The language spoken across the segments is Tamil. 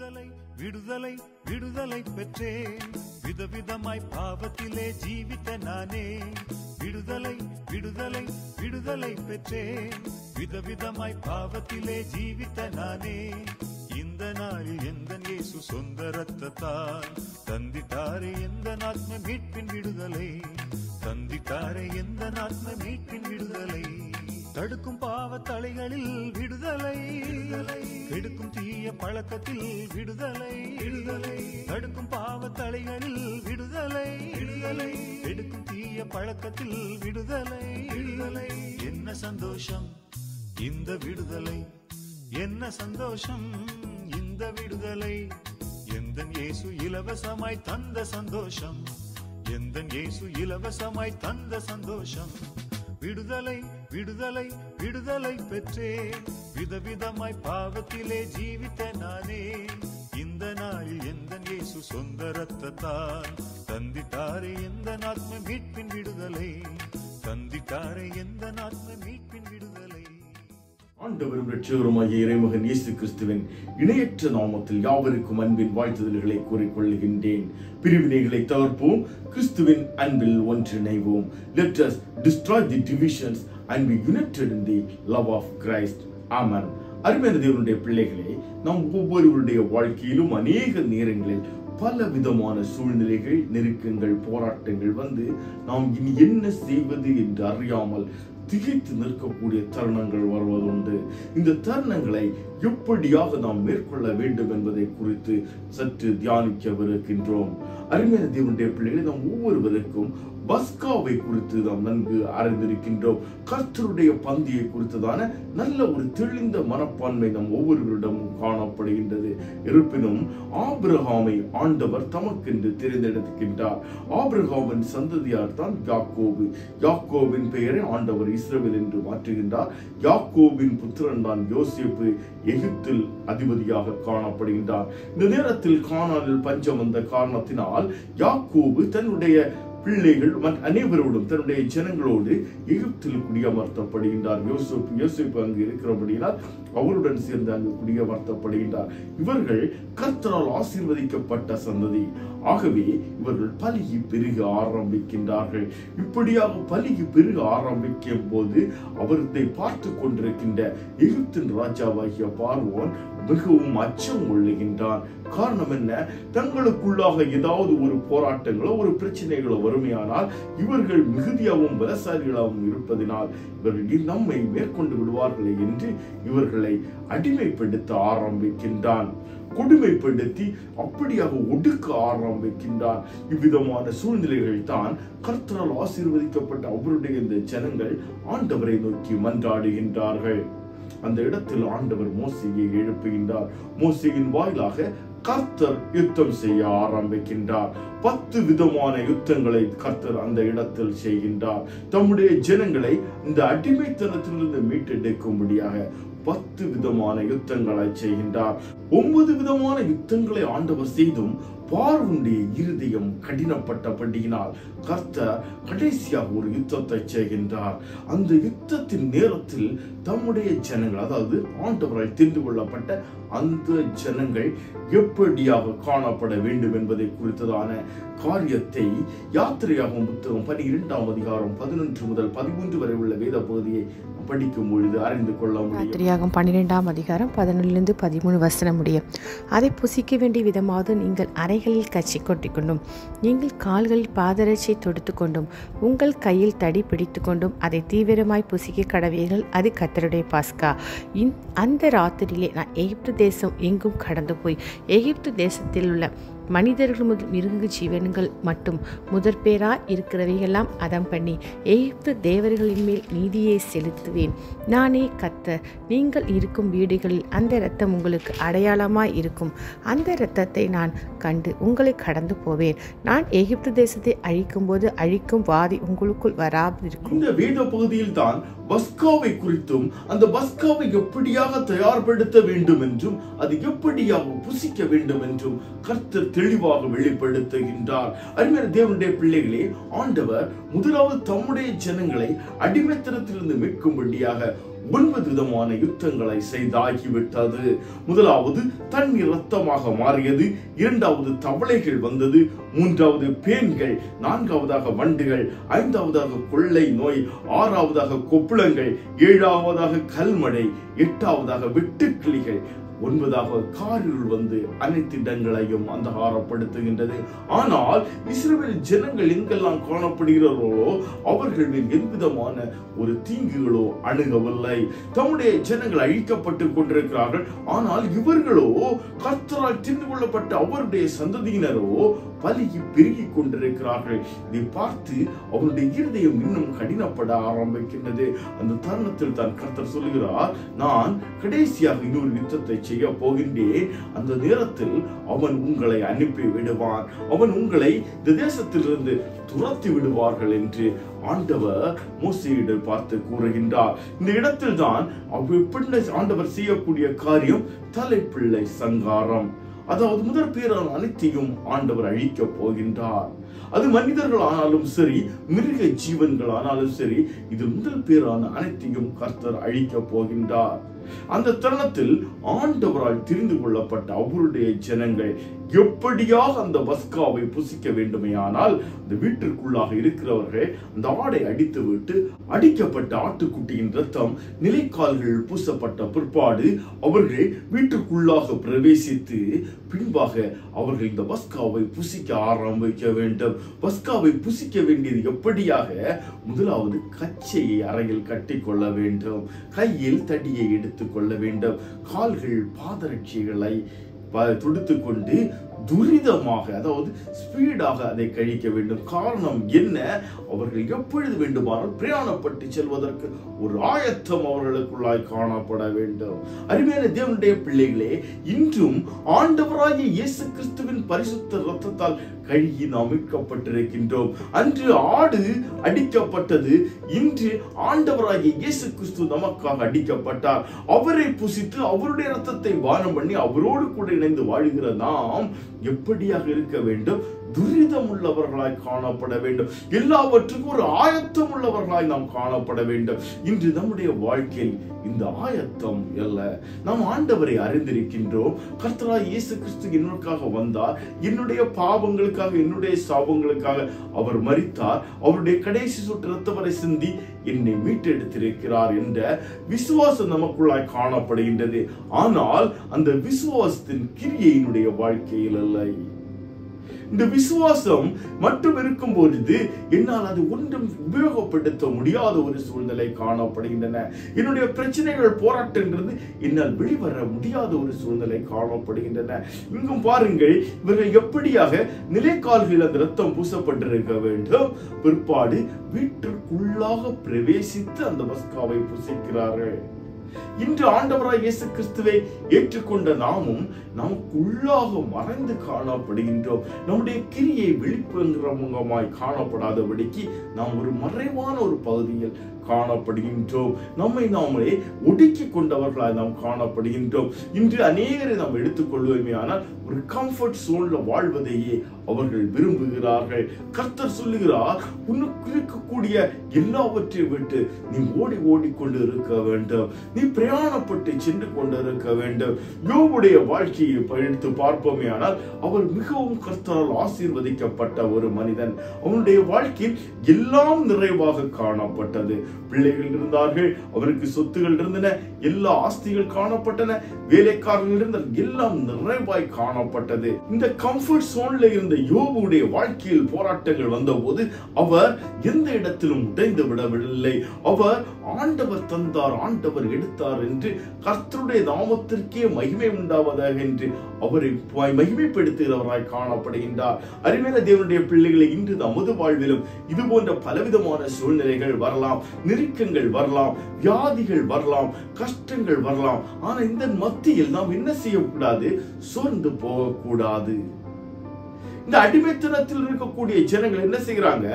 விடுதலை விடுதலை விடுதலை பெற்றேன், விதவிதமாய் பாவத்திலே ஜீவித்த நானே. விடுதலை விடுதலை விடுதலை பெற்றேன், விதவிதமாய் பாவத்திலே ஜீவித்த நானே. இந்த நாளில் எந்த இயேசு சொந்த ரத்தத்தால் தந்திட்டாரே எந்த ஆத்ம மீட்பின் விடுதலை, தந்திட்டாரே எந்த ஆத்ம மீட்பின் விடுதலை. தடுக்கும் பாவ தலைகளில் விடுதலை, கெடுக்கும் தீய பழக்கத்தில் விடுதலை, தடுக்கும் பாவ தலைகளில் விடுதலை, கெடுக்கும் தீய பழக்கத்தில் விடுதலை. என்ன சந்தோஷம் இந்த விடுதலை, என்ன சந்தோஷம் இந்த விடுதலை. எந்தன் இயேசு இலவசமாய் தந்த சந்தோஷம், எந்தன் இயேசு இலவசமாய் தந்த சந்தோஷம். விடுதலை விடுதலை விடுதலை பெற்றேன், விதவிதமாய் பாவத்திலே ஜீவித்த நானே. இந்த நாளில் எந்த இயேசு சொந்த ரத்தத்தால் தந்திட்டாரே எந்த ஆத்ம மீட்பின் விடுதலை, தந்திட்டாரே எந்த ஆத்ம மீட்பின் விடுதலை. ஆண்டவரும் இரட்சகருமாகிய இறைமகன் இயேசு கிறிஸ்துவின் இணையற்ற நாமத்தில் யாவருக்கும் அன்பின் வாழ்த்துதல்களை கூறிக்கொள்கின்றேன். பிரிவினைகளை தவிர்ப்போம், கிறிஸ்துவின் அன்பில் ஒன்றிணைவோம். Let us destroy the divisions and be united in the love of Christ. Amen. அருமையான தேவனுடைய பிள்ளைகளே, நாம் ஒவ்வொருவருடைய வாழ்க்கையிலும் அநேக நேரங்களில் பல விதமான சூழ்நிலைகள், நெருக்கங்கள், போராட்டங்கள் வந்து நாம் இனி என்ன செய்வது என்று அறியாமல் திகைத்து நிற்கக்கூடிய தருணங்கள் வருவதுண்டு. இந்த தருணங்களை எப்படியாக நாம் மேற்கொள்ள வேண்டும் என்பதை குறித்து சற்று தியானிக்கவிருக்கின்றோம். அருமையான தேவனுடைய பிள்ளைகளை, நாம் ஒவ்வொருவருக்கும் பஸ்காவை குறித்து நாம் நன்கு அறிந்திருக்கின்றோம். கர்த்தருடைய பந்தியை குறித்ததான நல்ல ஒரு தெளிந்த மனப்பான்மை நம் ஒவ்வொருவரிடமும் காணப்படுகின்றது. இருப்பினும் ஆபிரகாமை ஆண்டவர் தமக்கென்று தெரிந்தெடுக்கின்றார். ஆபிரகாமின் சந்ததியார் தான் யாக்கோபு. யாக்கோபின் பெயரை ஆண்டவர் இஸ்ரவேல் என்று மாற்றுகின்றார். யாக்கோபின் புத்திரன் தான் யோசேப்பு, எகிப்தில் அதிபதியாக காணப்படுகின்றார். இந்த நேரத்தில் கானானில் பஞ்சம் வந்த காரணத்தினால் யாக்கோபு தன்னுடைய பிள்ளைகள் அனைவரோடும் தன்னுடைய ஜனங்களோடு எகிப்தில் குடியமர்த்தப்படுகின்றார். யோசேப்பு அங்கு இருக்கிறபடியால் அவருடன் சேர்ந்து அங்கு குடியமர்த்தப்படுகின்றார். இவர்கள் கர்த்தரால் ஆசீர்வதிக்கப்பட்ட சந்ததி. ஆகவே இவர்கள் பலுகி பெருக ஆரம்பிக்கின்றார்கள். இப்படியாக பலுகி பெருக ஆரம்பிக்கும் போது அவர்களை பார்த்து கொண்டிருக்கின்ற எகிப்தின் ராஜாவாகிய பார்வோன் மிகவும் அச்சம் கொள்ளுகின்றான். காரணம் என்ன? தங்களுக்குள்ளாக ஏதாவது ஒரு போராட்டங்களோ ஒரு பிரச்சனைகளோ வறுமையானால் இவர்கள் மிகுதியாகவும் பலசாலிகளாகவும் இருப்பதனால் இவர்கள் நம்மை மேற்கொண்டு விடுவார்களே என்று இவர்களை அடிமைப்படுத்த ஆரம்பிக்கின்றான். கொடுமைப்படுத்தி அப்படியாக ஒடுக்க ஆரம்பிக்கின்றான். இவ்விதமான சூழ்நிலைகள் தான் கர்த்தரால் ஆசீர்வதிக்கப்பட்ட அவருடைய இந்த ஜனங்கள் ஆண்டவரை நோக்கி மன்றாடுகின்றார்கள். அந்த இடத்தில் ஆண்டவர் மோசேயை எழுப்புகின்றார். மோசேயின் வாயிலாக கர்த்தர் யுத்தம் செய்ய ஆரம்பிக்கின்றார். 10 விதமான யுத்தங்களை கர்த்தர் அந்த இடத்தில் செய்கின்றார். தம்முடைய ஜனங்களை இந்த அடிமைத்தனத்திலிருந்து மீட்டெடுக்கும்படியாக 10 விதமான யுத்தங்களை செய்கின்றார். 9 விதமான யுத்தங்களை ஆண்டவர் செய்தும் பார்வோனுடைய இருதயம் கடினப்பட்டபடியினால் கர்த்தர் கடைசியாக ஒரு யுத்தத்தை செய்கின்றார். அந்த யுத்தத்தின் நேரத்தில் தம்முடைய ஜனங்கள், அதாவது ஆண்டவரால் தெரிந்து கொள்ளப்பட்ட அந்த ஜனங்கள் எப்படியாக காணப்பட வேண்டும் என்பதை குறித்ததான காரியத்தை யாத்திரையாகும் புத்தகம் 12ஆம் அதிகாரம் 11 முதல் 13 வரை உள்ள வேத பகுதியை படிக்கும் பொழுது அறிந்து கொள்ள முடியும். யாத்திரையாகும் 12ஆம் அதிகாரம் 11 13 வசனம் முடியும். அதை புசிக்க வேண்டிய விதமாவது நீங்கள் அறைகளில் கச்சி கொட்டிக்கொண்டும் நீங்கள் கால்களில் பாதரட்சை தொடுத்து கொண்டும் உங்கள் கையில் தடி பிடித்து கொண்டும் அதை தீவிரமாய் புசிக்க கடவீர்கள். அது கர்த்தருடைய பாஸ்கா. அந்த ராத்திரியிலே நான் எகிப்து தேசம் எங்கும் கடந்து போய் எகிப்து தேசத்தில் உள்ள மனிதர்கள் முதல் மிருக ஜீவன்கள் மட்டும் முதற்பேரா இருக்கிறவையெல்லாம் அதம் பண்ணி எகிப்து தேவர்களின் மேல் நீதியை செலுத்துவேன். நானே கர்த்தர். நீங்கள் இருக்கும் வீடுகளில் அந்த இரத்தம் உங்களுக்கு அடையாளமாய் இருக்கும். அந்த இரத்தத்தை நான் கண்டு உங்களை கடந்து போவேன். நான் எகிப்து தேசத்தை அழிக்கும் போது அழிக்கும் வாதி உங்களுக்குள் வராதிருக்கும். இந்த வேத பகுதியில் தான் பஸ்காவை குறித்தும் அந்த பஸ்காவை எப்படியாக தயார்படுத்த வேண்டும் என்றும் அது எப்படியாக புசிக்க வேண்டும் என்றும் கர்த்தர் தெளிவாக வெளிப்படுத்துகின்றார். அருமையான தேவனுடைய பிள்ளைகளே, ஆண்டவர் முதலாவது தம்முடைய ஜனங்களை அடிமைத்தனத்திலிருந்து மீட்கும்படியாக 9 விதமான யுத்தங்களை செய்தாகிவிட்டது. முதலாவது தண்ணீர் இரத்தமாக மாறியது, இரண்டாவது தவளைகள் வந்தது, மூன்றாவது பேன்கள், நான்காவதாக வண்டுகள், ஐந்தாவதாக கொள்ளை நோய், ஆறாவதாக கொப்புளங்கள், ஏழாவதாக கல்மழை, எட்டாவதாக வெட்டுக்கிளிகள், 9வது காரில் வந்து அனைத்து இடங்களையும் அந்தகாரப்படுத்துகின்றது. ஆனால் இஸ்ரவேல் ஜனங்கள் எங்கெல்லாம் காணப்படுகிறார்களோ அவர்கள் எவ்விதமான ஒரு தீங்குகளோ அணுகவில்லை. தம்முடைய ஜனங்கள் அழிக்கப்பட்டு கொண்டிருக்கிறார்கள். ஆனால் இவர்களோ கர்த்தரால் தெரிந்து கொள்ளப்பட்ட அவருடைய சந்ததியினரோ பலிக்கு பெருகி கொண்டிருக்கிறார்கள். இதை பார்த்து அவருடைய இருதயம் இன்னும் கடினப்பட ஆரம்பிக்கின்றது. அந்த தருணத்தில் தான் கர்த்தர் சொல்லுகிறார், நான் கடைசியாக இன்னொரு யுத்தத்தை செய்ய போகின்றேன். அந்த நேரத்தில் அவன் உங்களை அனுப்பி விடுவான், அவன் உங்களை இந்த தேசத்திலிருந்து துரத்தி விடுவார்கள் என்று ஆண்டவர் மோசேயிடம் பார்த்து கூறுகின்றார். இந்த இடத்தில் தான் ஆண்டவர் செய்யக்கூடிய காரியம் தலைப்பிள்ளை சங்காரம். அதாவது முதற் பேரான அனைத்தையும் ஆண்டவர் அழிக்க போகின்றார். அது மனிதர்கள் ஆனாலும் சரி, மிருக ஜீவன்கள் ஆனாலும் சரி, இது முதல் பேரான அனைத்தையும் கர்த்தர் அழிக்க போகின்றார். அந்த தருணத்தில் ஆண்டவரால் தெரிந்து கொள்ளப்பட்ட அவருடைய ஜனங்கள் எப்படியாக அந்த பஸ்காவை புசிக்க வேண்டுமே ஆனால் அந்த வீட்டிற்குள்ளாக இருக்கிறவர்கள் அந்த ஆடை அடித்து விட்டு அடிக்கப்பட்ட ஆட்டுக்குட்டியின் ரத்தம் நிலைக்கால்கள் பூசப்பட்ட பிற்பாடு அவர்கள் வீட்டுக்குள்ளாக பிரவேசித்து பின்பாக அவர்கள் இந்த பஸ்காவை புசிக்க ஆரம்பிக்க வேண்டும். பஸ்காவை புசிக்க வேண்டியது எப்படியாக? முதலாவது கச்சையை அறையில் கட்டி கொள்ள வேண்டும், கையில் தடியை எடுத்துக் கொள்ள வேண்டும், கால்கள் பாதரட்சிகளை துடித்துக் கொண்டு துரிதமாக, அதாவது ஸ்பீடாக அதை கழிக்க வேண்டும். காரணம் என்ன? அவர்கள் எப்பொழுது வேண்டுமானால் பிரயாணப்பட்டு செல்வதற்கு ஒரு ஆயத்தம் அவர்களுக்குள்ளாய் காணப்பட வேண்டும். அருமையான தேவனுடைய பிள்ளைகளே, இன்றும் ஆண்டவராகிய இயேசு கிறிஸ்துவின் பரிசுத்த இரத்தத்தால் கழுகி நாம் மீட்கப்பட்டிருக்கின்றோம். அன்று ஆடு அடிக்கப்பட்டது, இன்று ஆண்டவராகிய இயேசு கிறிஸ்து நமக்காக அடிக்கப்பட்டார். அவரை புசித்து அவருடைய இரத்தத்தை பானம் பண்ணி அவரோடு கூட இணைந்து வாழ்கிற நாம் எப்படியாக இருக்க வேண்டும்? துரிதம் உள்ளவர்களாய் காணப்பட வேண்டும். எல்லாவற்றுக்கும் ஒரு ஆயத்தம் உள்ளவர்களாய் நாம் காணப்பட வேண்டும். இன்று நம்முடைய வாழ்க்கையில் இந்த ஆயத்தம் அல்ல. நாம் ஆண்டவரை அறிந்திருக்கின்றோம். கர்த்தராகிய இயேசு கிறிஸ்து என்னுக்காக வந்தார், என்னுடைய பாவங்களுக்காக, என்னுடைய சாபங்களுக்காக அவர் மரித்தார், அவருடைய கடைசி சொட்டு இரத்தத்தை சிந்தி என்னை மீட்டெடுத்திருக்கிறார் என்ற விசுவாசம் நமக்குள்ளாய் காணப்படுகின்றது. ஆனால் அந்த விசுவாசத்தின் கிரியையினுடைய வாழ்க்கையில் அல்ல. இந்த விசுவாசம் மட்டும் இருக்கும் பொழுது என்னால் அது ஒன்றும் உபயோகப்படுத்த முடியாத ஒரு சூழ்நிலை காணப்படுகின்றன. என்னுடைய பிரச்சனைகள், போராட்டங்கிறது என்னால் வெளிவர முடியாத ஒரு சூழ்நிலை காணப்படுகின்றன. இங்கும் பாருங்கள், இவர்கள் எப்படியாக நிலைக்கால்களில் அந்த ரத்தம் பூசப்பட்டிருக்க வேண்டும், பிற்பாடு வீட்டிற்குள்ளாக பிரவேசித்து அந்த பஸ்காவை புசிக்கிறார்கள். இன்று ஆண்டவராய் இயேசு கிறிஸ்துவை ஏற்றுக்கொண்ட நாமும் நமக்குள்ளாக மறைந்து காணப்படுகின்றோம். நம்முடைய கிரியை வெளிப்பங்கமாய் காணப்படாதபடிக்கு நாம் ஒரு மறைவான ஒரு பகுதியில் காணப்படுகின்றோம். நம்மை நாமே ஒடுக்கி கொண்டவர்களாய் நாம் காணப்படுகின்றோம். இன்று அநேகரை நாம் எடுத்துக்கொள்வோமே ஆனால் ஒரு கம்ஃபர்ட் சோன்ல வாழ்வதையே அவர்கள் விரும்புகிறார்கள். கர்த்தர் சொல்லுகிறார், உனக்கு இருக்கக்கூடிய எல்லாவற்றையும் விட்டு நீ ஓடிக்கொண்டு இருக்க வேண்டும், நீ பிரயாணப்பட்டு சென்று கொண்டு இருக்க வேண்டும். யோபுடைய வாழ்க்கையை எடுத்து பார்ப்போமே ஆனால் அவர் மிகவும் கர்த்தரால் ஆசீர்வதிக்கப்பட்ட ஒரு மனிதன். அவனுடைய வாழ்க்கையில் எல்லாம் நிறைவாக காணப்பட்டது. பிள்ளைகள் இருந்தார்கள், அவருக்கு சொத்துகள் இருந்தன, எல்லா ஆஸ்திகள் காணப்பட்டன, வேலைக்காரர்கள் இருந்தால் எல்லாம் நிறைவாய் காணப்பட்டது. இந்த கம்ஃபர்ட் சோன்ல இருந்த யோபுடைய வாழ்க்கையில் போராட்டங்கள் வந்த போது அவர் எந்த இடத்திலும் உடைந்து விடவில்லை. அவர் ஆண்டவர் தந்தார், ஆண்டவர் எடுத்தார் என்று கர்த்தருடைய நாமத்திற்கே மகிமை உண்டாவதாக என்று அவரை மகிமைப்படுத்துகிறவராய் காணப்படுகின்றார். அருமையான தேவனுடைய பிள்ளைகளை, இன்று நமது வாழ்விலும் இது போன்ற பலவிதமான சூழ்நிலைகள் வரலாம், நெருக்கங்கள் வரலாம், வியாதிகள் வரலாம், கஷ்டங்கள் வரலாம். ஆனா இந்த மத்தியில் நாம் என்ன செய்யக்கூடாது? சோர்ந்து போகக்கூடாது. இந்த அடிமைத்தனத்தில் இருக்கக்கூடிய ஜனங்கள் என்ன செய்கிறாங்க?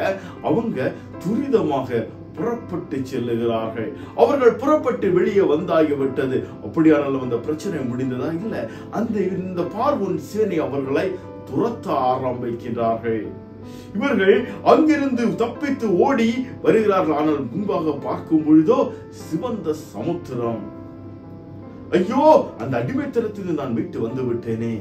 அவங்க துரிதமாக புறப்பட்டு செல்லுகிறார்கள். அவர்கள் புறப்பட்டு வெளியே வந்தாகிவிட்டது. அப்படியானாலும் அந்த பிரச்சனை முடிந்ததா? இல்ல. இந்த பார்வோன் சேனை அவர்களை துரத்த ஆரம்பிக்கிறார்கள். இவர்கள் அங்கிருந்து தப்பித்து ஓடி வருகிறார்கள். ஆனால் முன்பாக பார்க்கும் பொழுதோ சிவந்த சமுத்திரம். ஐயோ, அந்த அடிமைத்தனத்தில் நான் மீட்டு வந்து விட்டேனே,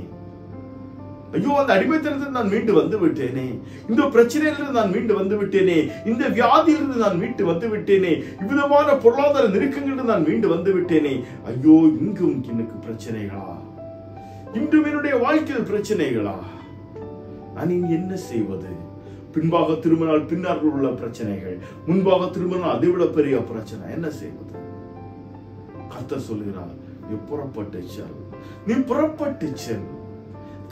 ஐயோ அந்த அடிமைத்தனத்தில் நான் மீண்டு வந்து விட்டேனே, இந்த பிரச்சனையிலிருந்து நான் மீண்டு வந்து விட்டேனே, இந்த வியாதியிலிருந்து நான் மீண்டு வந்து விட்டேனே, இவ்விதமான பொருளாதார நெருக்கங்களிலிருந்து நான் மீண்டு வந்து விட்டேனே. ஐயோ, இங்கும் எனக்கு பிரச்சனைகளா, இன்றும் என்னுடைய வாழ்க்கையில் பிரச்சனைகளா, நான் இனி என்ன செய்வது? பின்பாக திரும்பினால் பின்னால் உள்ள பிரச்சனைகள், முன்பாக திரும்பினால் அதை விட பெரிய பிரச்சனை, என்ன செய்வது? கர்த்தர் சொல்கிறார், நீ புறப்பட்டு செல், நீ புறப்பட்டு செல்.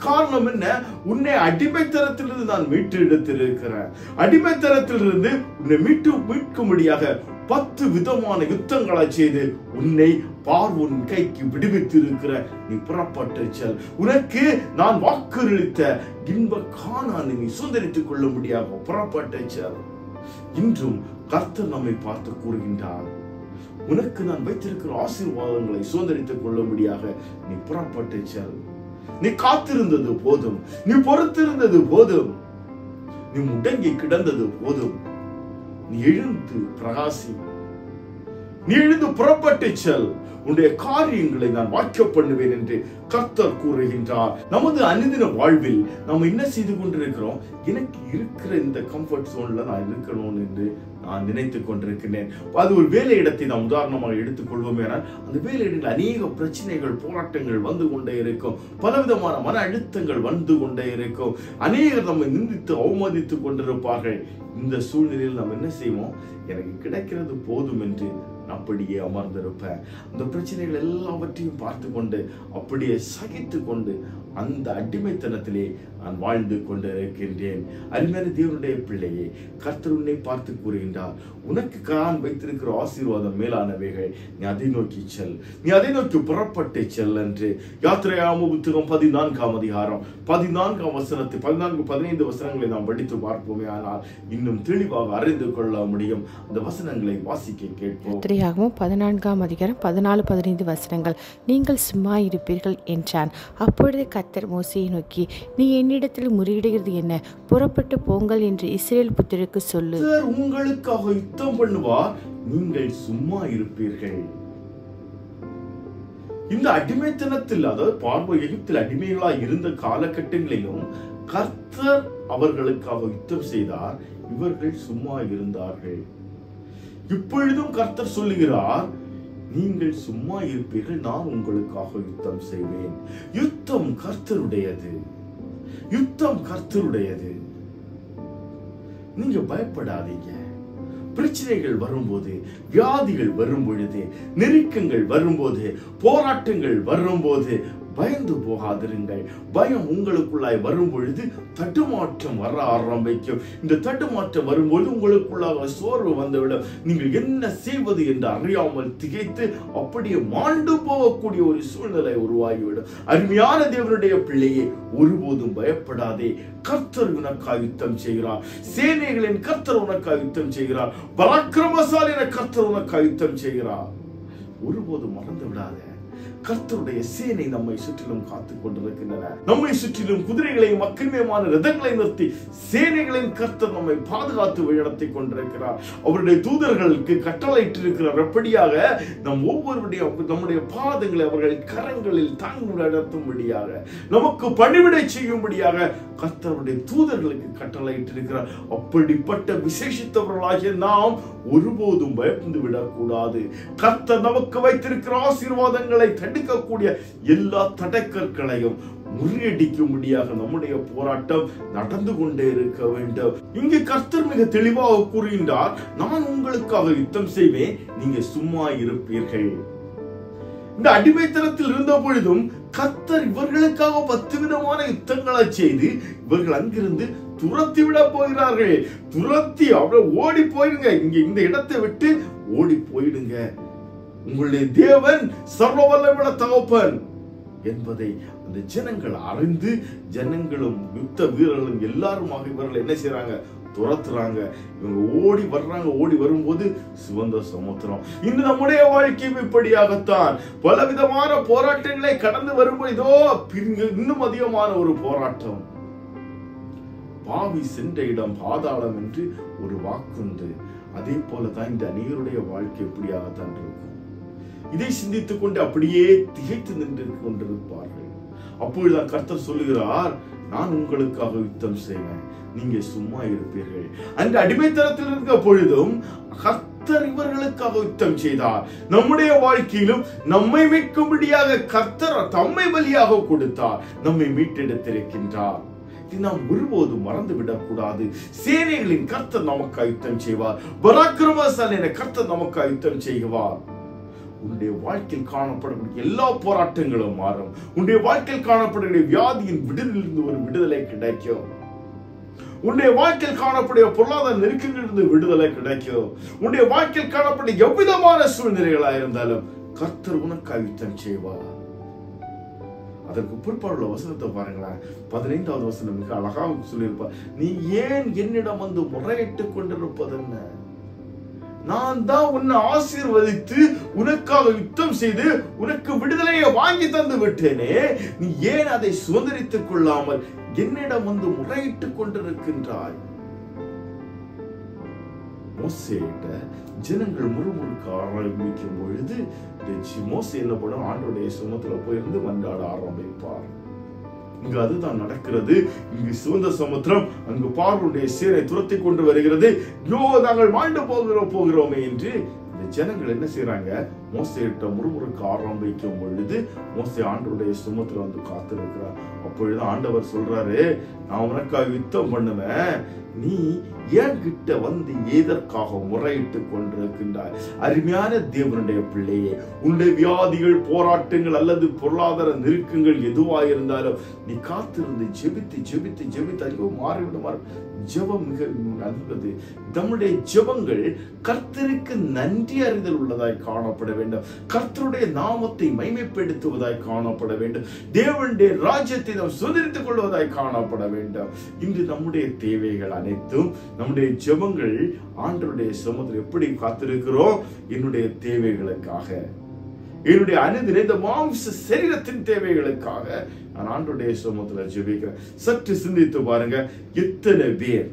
காரணம் என்ன? உன்னை அடிமைத்தனத்திலிருந்து நான் மீட்டு எடுத்திருக்கிறேன். அடிமைத்தனத்திலிருந்து உன்னை மீட்கும்படியாக 10 விதமான யுத்தங்களை செய்து உன்னை பார்வோன் கைக்கு விடுவித்திருக்கிற. நீ புறப்பட்டு செல். உனக்கு நான் வாக்குறுதித்த இன்ப கானானை நீ சுதந்திரித்துக் கொள்ளும்படியாக புறப்பட்டு செல். இன்றும் கர்த்தர் நம்மை பார்த்து கூறுகின்றார், உனக்கு நான் வைத்திருக்கிற ஆசீர்வாதங்களை சுதந்திரித்துக் கொள்ளும்படியாக நீ புறப்பட்டு செல். நீ காத்திருந்தது போதும், நீ பொறுத்திருந்தது போதும், நீ முடங்கி கிடந்தது போதும். நீ எழுந்து பிரகாசி, நீ எழுந்து புறப்பட்டு செல். உன்னுடைய காரியங்களை நான் வாய்க்க பண்ணுவேன் என்று கர்த்தர் கூறுகின்றார். நமது அனுதின வாழ்வில் நாம் என்ன செய்து கொண்டிருக்கிறோம்? எனக்கு இருக்கிற இந்த கம்ஃபர்ட் ஜோன்ல நான் இருக்கணும் என்று நான் நினைத்துக் கொண்டிருக்கிறேன். அது ஒரு வேலை இடத்தை நாம் உதாரணமாக எடுத்துக்கொள்வோம். அந்த வேலை இடத்தில் அநேக பிரச்சனைகள், போராட்டங்கள் வந்து கொண்டே இருக்கும். பலவிதமான மன அழுத்தங்கள் வந்து கொண்டே இருக்கும். அநேகர் நம்மை நிந்தித்து அவமதித்துக் கொண்டிருப்பார்கள். இந்த சூழ்நிலையில் நாம் என்ன செய்வோம்? எனக்கு கிடைக்கிறது போதும் என்று அப்படியே அமர்ந்திருப்பேன். அந்த பிரச்சனைகள் எல்லாவற்றையும் பார்த்து கொண்டு அப்படியே சகித்து கொண்டு அந்த அடிமைத்தனத்திலே நான் வாழ்ந்து கொண்டு இருக்கின்றேன். அருமையான தேவனுடைய பிள்ளையே, கர்த்தர் உன்னை பார்த்து கூறுகின்றார், உனக்கு நான் வைத்திருக்கிற ஆசீர்வாதம் மேலானவைகள், நீ அதை நோக்கி செல், நீ அதை நோக்கி புறப்பட்டு செல் என்று. யாத்திரையாகம புத்தகம் 14ஆம் அதிகாரம் 14ஆம் வசனத்தை 14-15 வசனங்களை நாம் படித்து பார்ப்போமே. ஆனால் இன்னும் தெளிவாக அறிந்து கொள்ள முடியும். அந்த வசனங்களை வாசிக்க கேட்போம். யாத்திரையாகமம் 14ஆம் அதிகாரம் 14-15 வசனங்கள். நீங்கள் சும்மா இருப்பீர்கள் என்றான். அப்பொழுது கர்த்தர் மோசேயை நோக்கி, நீ என்னிடத்தில் முறையிடுகிறது என்ன? புறப்பட்டு போங்கள் என்று இஸ்ரவேல் புத்திரருக்கு சொல்லு. உங்களுக்காக யுத்தம் பண்ணுவார், நீங்கள் சும்மா இருப்பீர்கள். இந்த அடிமைத்தனத்தில், அதாவது பார்வை எகிப்தில் அடிமைகளாய் இருந்த காலகட்டங்களிலும் கர்த்தர் அவர்களுக்காக யுத்தம் செய்தார். இவர்கள் சும்மா இருந்தார்கள். இப்பொழுதும் கர்த்தர் சொல்லுகிறார், நீங்கள் சும்மா இருப்பீர்கள், நான் உங்களுக்காக யுத்தம் செய்வேன். யுத்தம் கர்த்தருடையது, யுத்தம் கர்த்தருடையது. நீங்க பயப்படாதீங்க. பிரச்சனைகள் வரும்போது, வியாதிகள் வரும் பொழுது, நெருக்கங்கள் வரும்போது, போராட்டங்கள் வரும்போது பயந்து போகாதிருங்கள். பயம் உங்களுக்குள்ளாய் வரும் பொழுது தடுமாற்றம் வர ஆரம்பிக்கும். இந்த தடுமாற்றம் வரும்போது உங்களுக்குள்ளாக சோர்வு வந்துவிடும். நீங்கள் என்ன செய்வது என்று அறியாமல் திகைத்து அப்படியே மாண்டு போகக்கூடிய ஒரு சூழ்நிலை உருவாகிவிடும். அருமையான தேவனுடைய பிள்ளையே, ஒருபோதும் பயப்படாதே. கர்த்தர் உனக்காக யுத்தம் செய்கிறார். சேனைகளின் கர்த்தர் உனக்காக யுத்தம் செய்கிறார். பராக்கிரமசாலியான கர்த்தர் உனக்காக யுத்தம் செய்கிறார். ஒருபோதும் மறந்து விடாதே. கர்த்தருடைய சேனை நம்மை சுற்றிலும் காத்துக் கொண்டிருக்கின்றன. நம்மை சுற்றிலும் குதிரைகளையும் அக்கிரமமான ரதங்களை நிறுத்தி சேனைகளின் கர்த்தர் நம்மை பாதுகாத்து வழிநடத்தி கொண்டிருக்கிறார். அவருடைய தூதர்களுக்கு கட்டளையிட்டிருக்கிறார். எப்படியாக நம் ஒவ்வொருடைய நம்முடைய பாதங்களை அவர்கள் கரங்களில் தாங்கி நடத்தும்படியாக, நமக்கு பணிவிடை செய்யும்படியாக கர்த்தருடைய தூதர்களுக்கு கட்டளையிட்டிருக்கிறார். அப்படிப்பட்ட விசேஷித்தவர்களாகிய நாம் ஒருபோதும் பயந்து விடக்கூடாது. கர்த்தர் நமக்கு வைத்திருக்கிற ஆசீர்வாதங்களை தடுக்கக்கூடிய எல்லா தடைக்கற்களையும் முறியடிக்கும்படியாக நம்முடைய போராட்டம் நடந்து கொண்டே இருக்க வேண்டும். இங்கு கர்த்தர் மிக தெளிவாக கூறுகின்றார், நான் உங்களுக்காக யுத்தம் செய்வேன், நீங்க சும்மா இருப்பீர்கள். இந்த அடிமைத்தனத்தில் இருந்த பொழுதும் கர்த்தர் இவர்களுக்காக 10 விதமான யுத்தங்களை செய்து இவர்கள் அங்கிருந்து துரத்தி விட போகிறார்கள். துரத்தி அவரை ஓடி போயிடுங்க, இங்க இந்த இடத்தை விட்டு ஓடி போயிடுங்க, உங்களுடைய தேவன் சர்வ வல்லமையுள்ள தகப்பன் என்பதை அந்த ஜனங்கள் அறிந்து, ஜனங்களும் யுத்த வீரர்களும் எல்லாருமாக இவர்கள் என்ன செய்யறாங்க? துரத்துறாங்க. இவங்க ஓடி வர்றாங்க. ஓடி வரும்போது சிவந்த சமுத்திரம். இன்று நம்முடைய வாழ்க்கையும் இப்படியாகத்தான் பலவிதமான போராட்டங்களை கடந்து வரும்போது இதோ இன்னும் அதிகமான ஒரு போராட்டம். பாவி சென்ற இடம் பாதாளம் என்று ஒரு வாக்குண்டு. அதே போலதான் இந்த அநேகருடைய வாழ்க்கை எப்படியாகத்தான் இருக்கும். இதை சிந்தித்துக் கொண்டு அப்படியே திகைத்து நின்று கொண்டிருப்பார்கள். அப்பொழுதுதான் கர்த்தர் சொல்லுகிறார், நான் உங்களுக்காக யுத்தம் செய்வேன், நீங்க சும்மா இருப்பீர்கள். அந்த அடிமைத்தனத்தில் இருக்க பொழுதும் கர்த்தர் இவர்களுக்காக யுத்தம் செய்தார். நம்முடைய வாழ்க்கையிலும் நம்மை மீட்கும்படியாக கர்த்தர் தம்மை பலியாக கொடுத்தார், நம்மை மீட்டெடுத்திருக்கின்றார். நாம் ஒருபோதும் மறந்துவிடக் கூடாது. சேனைகளின் கர்த்தர் நமக்கு யுத்தம் செய்வார். பராக்கிரமசாலியான கர்த்தர் நமக்கு யுத்தம் செய்வார். உன்னுடைய வாழ்க்கையில் காணப்படக்கூடிய எல்லா போராட்டங்களும் மாறும். உன்னுடைய வாழ்க்கையில் காணப்படக்கூடிய வியாதியின் விடுதலிருந்து ஒரு விடுதலை கிடைக்கும். உன்னுடைய வாழ்க்கையில் காணக்கூடிய பொருளாதார நெருக்கங்களிலிருந்து விடுதலை கிடைக்கும். உன்னுடைய வாழ்க்கையில் காணப்பட்ட எவ்விதமான சூழ்நிலைகளாக இருந்தாலும் கர்த்தர் உனக்கு யுத்தம் செய்வார். அதற்கு பிற்பாடுள்ள வசனத்தை பாருங்களேன். 15வது வசனம் மிக அழகாக சொல்லியிருப்பார். நீ ஏன் என்னிடம் வந்து முறையிட்டுக் கொண்டிருப்பதென்ன? நான் தான் உன்னை ஆசீர்வதித்து உனக்காக யுத்தம் செய்து உனக்கு விடுதலையை வாங்கி தந்து விட்டேனே, நீ ஏன் அதை சுதந்திரித்துக் கொள்ளாமல் என்னிடம் வந்து முறையிட்டுக் கொண்டிருக்கின்றாய்? மோசேட்ட ஜனங்கள் முறுமுறுக்க ஆரம்பிக்கும் பொழுது மோசே என்ன பண்ண, ஆண்டோடைய சமூகத்துல போயிருந்து மன்றாட ஆரம்பிப்பார். இங்கு அதுதான் நடக்கிறது. இங்கு சிவந்த சமுத்திரம், அங்கு பார்வோனுடைய சேனை துரத்தி கொண்டு வருகிறது. நாங்கள் மாண்டு போகிறோமே என்று இந்த ஜனங்கள் என்ன செய்யறாங்க, மோசேட்ட முறுமுறுக்க ஆரம்பிக்கும் பொழுது மோசே ஆண்டவருடைய சமூகத்துல வந்து காத்திருக்கிறார். அப்பொழுது ஆண்டவர் சொல்றாரு, நான் உனக்காக யுத்தம் பண்ணுவேன், நீ என்கிட்ட வந்து எதற்காக முறையிட்டுக் கொண்டிருக்கின்றாய்? அருமையான தேவனுடைய பிள்ளையே, உன்னுடைய வியாதிகள், போராட்டங்கள் அல்லது பொருளாதார நெருக்கங்கள் எதுவாயிருந்தாலும் நீ காத்திருந்து ஜெபித்து ஜெபித்து ஜெபித்து ஐயோ மாறிவிடுமாறு ஜெபம் மிக நல்லது. நம்முடைய ஜெபங்கள் கர்த்தருக்கு நன்றி அறிதல் உள்ளதாய் காணப்பட வேண்டும். கர்த்தருடைய நாமத்தை மைமைப்படுத்துவதாய் காணப்பட வேண்டும். தேவனுடைய ராஜ்யத்தை நாம் சுதந்திரித்துக் கொள்வதாய் காணப்பட வேண்டும். இன்று நம்முடைய தேவைகள் அனைத்தும், நம்முடைய ஜெபங்கள் ஆண்டவருடைய சமூகத்தில் எப்படி காத்திருக்கிறோம்? என்னுடைய தேவைகளுக்காக, என்னுடைய அனுதின இந்த மாம்ச சரீரத்தின் தேவைகளுக்காக நான் ஆண்டவருடைய சமூகத்தில் ஜெபிக்கிறேன். சற்று சிந்தித்து பாருங்க, எத்தனை பேர்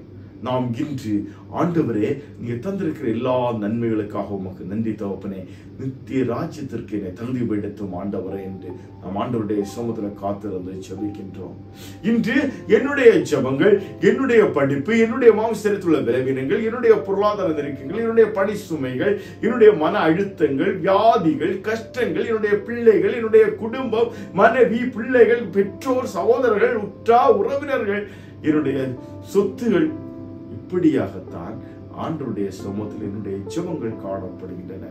நாம் இன்று ஆண்டவரே நீங்க தந்திருக்கிற எல்லா நன்மைகளுக்காக உமக்கு நன்றி தகப்பனே, நித்திய ராஜ்யத்திற்கு என்னை தகுதிப்படுத்தும் ஆண்டவரே என்று நாம் ஆண்டவருடைய சமூகத்தில் காத்திருந்து ஜெபிக்கின்றோம். இன்று என்னுடைய ஜெபங்கள், என்னுடைய படிப்பு, என்னுடைய மாம்சத்தில் உள்ள பலவீனங்கள், என்னுடைய பொருளாதார நெருக்கங்கள், என்னுடைய பணி சுமைகள், என்னுடைய மன அழுத்தங்கள், வியாதிகள், கஷ்டங்கள், என்னுடைய பிள்ளைகள், என்னுடைய குடும்பம், மனைவி, பிள்ளைகள், பெற்றோர், சகோதரர்கள், உற்றார் உறவினர்கள், என்னுடைய சொத்துகள், இப்படியாகத்தான் ஆண்டவருடைய சமூகத்தில் என்னுடைய ஜெபங்கள் காணப்படுகின்றன.